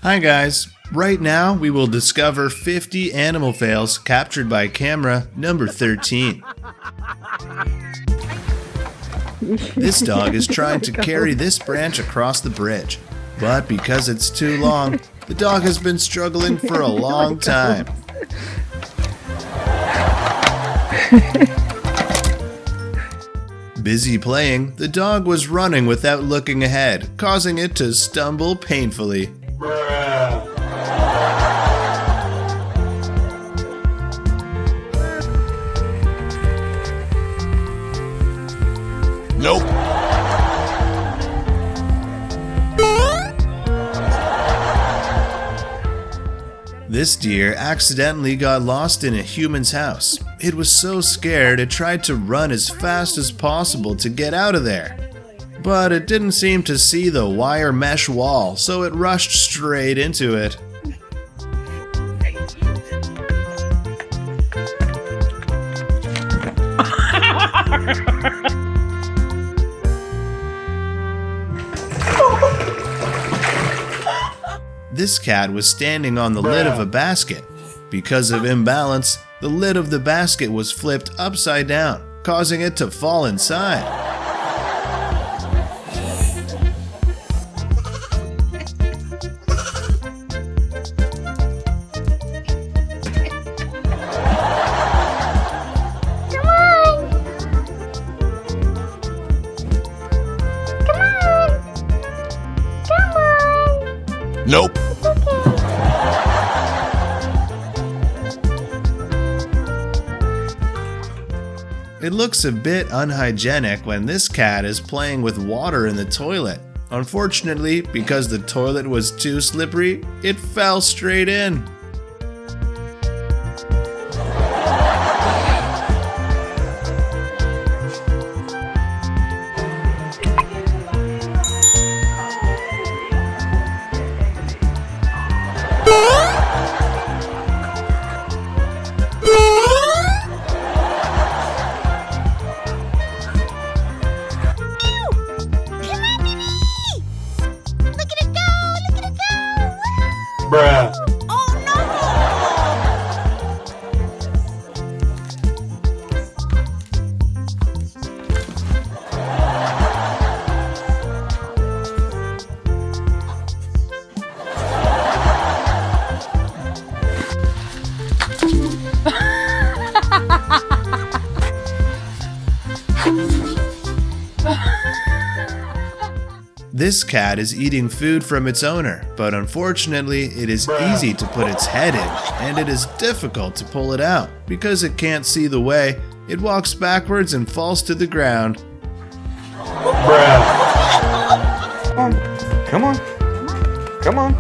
Hi guys, right now we will discover 50 animal fails captured by camera number 13. This dog is trying to carry this branch across the bridge, but because it's too long, the dog has been struggling for a long time. Busy playing, the dog was running without looking ahead, causing it to stumble painfully. Nope. This deer accidentally got lost in a human's house. It was so scared it tried to run as fast as possible to get out of there. But it didn't seem to see the wire mesh wall, so it rushed straight into it. This cat was standing on the lid of a basket. Because of imbalance, the lid of the basket was flipped upside down, causing it to fall inside. Nope. It looks a bit unhygienic when this cat is playing with water in the toilet. Unfortunately, because the toilet was too slippery, it fell straight in. Bruh. Oh no! This cat is eating food from its owner, but unfortunately it is easy to put its head in, and it is difficult to pull it out. Because it can't see the way, it walks backwards and falls to the ground. Bruh. Come on. Come on. Come on.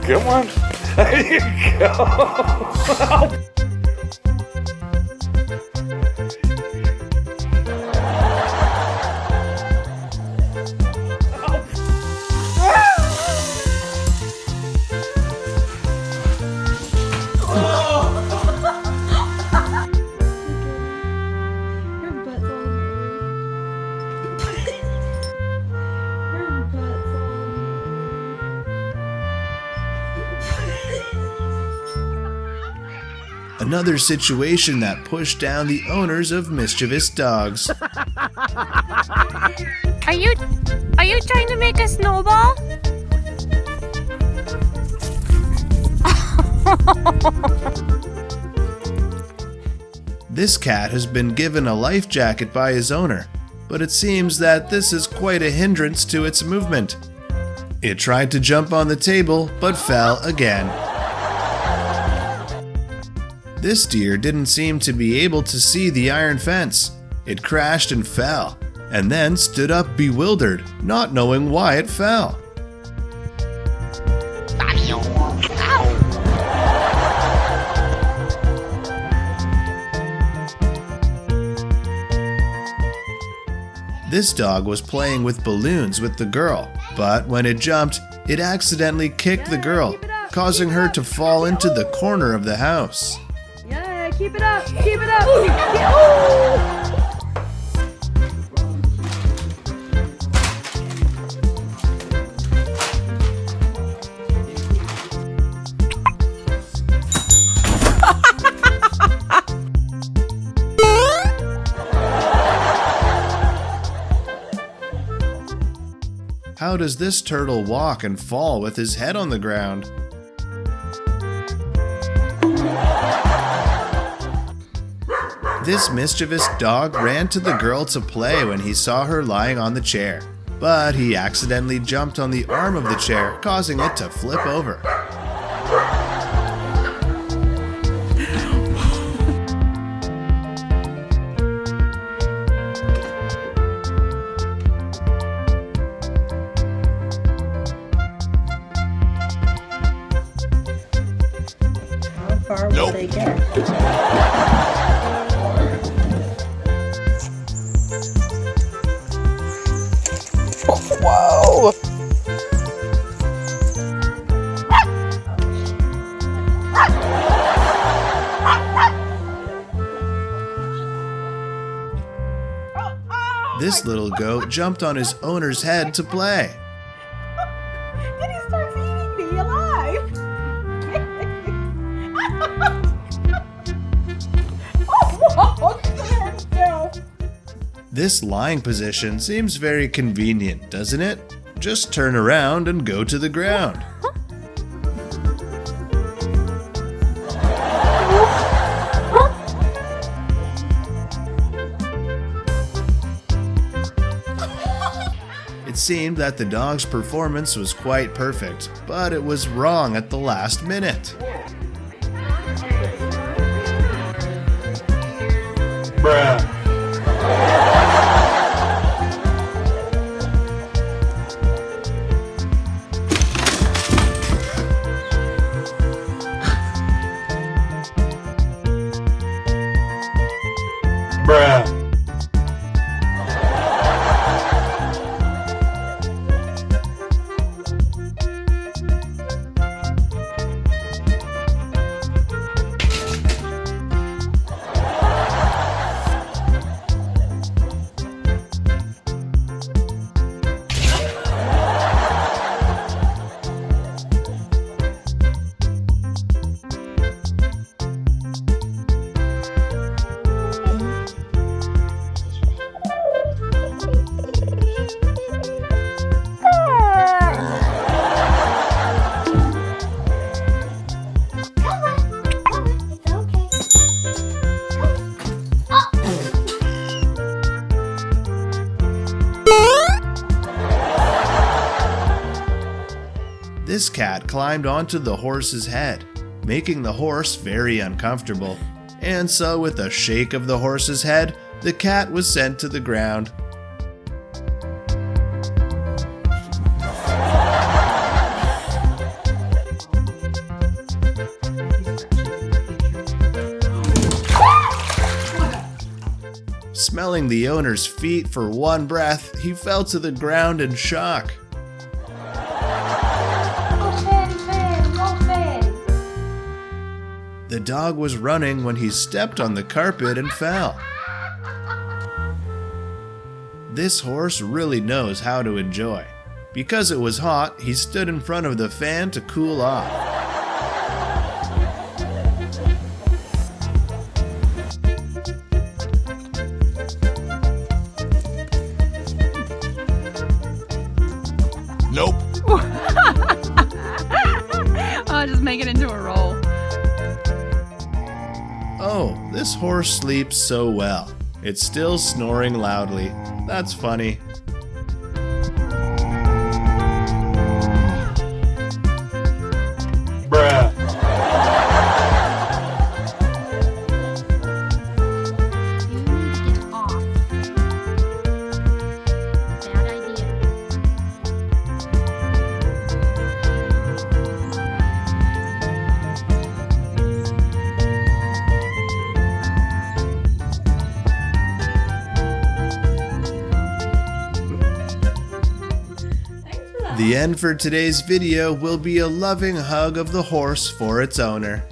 Come on. There you go. Another situation that pushed down the owners of mischievous dogs. Are you trying to make a snowball? This cat has been given a life jacket by his owner, but it seems that this is quite a hindrance to its movement. It tried to jump on the table, but fell again. This deer didn't seem to be able to see the iron fence. It crashed and fell, and then stood up bewildered, not knowing why it fell. This dog was playing with balloons with the girl, but when it jumped, it accidentally kicked the girl, causing her to fall into the corner of the house. Yeah, keep it up, keep it up. Oh! how does this turtle walk and fall with his head on the ground? This mischievous dog ran to the girl to play when he saw her lying on the chair, but he accidentally jumped on the arm of the chair, causing it to flip over. How far will they get? Whoa! This little goat jumped on his owner's head to play. Then he starts eating me alive. Oh, no. This lying position seems very convenient, doesn't it? Just turn around and go to the ground. It seemed that the dog's performance was quite perfect, but it was wrong at the last minute. Bruh. Bruh. This cat climbed onto the horse's head, making the horse very uncomfortable. And so, with a shake of the horse's head, the cat was sent to the ground. Smelling the owner's feet for one breath, he fell to the ground in shock. The dog was running when he stepped on the carpet and fell. This horse really knows how to enjoy. Because it was hot, he stood in front of the fan to cool off. Nope. I'll just make it into a roll. Oh, this horse sleeps so well. It's still snoring loudly. That's funny. Bruh. You need to get off. Bad idea. The end for today's video will be a loving hug of the horse for its owner.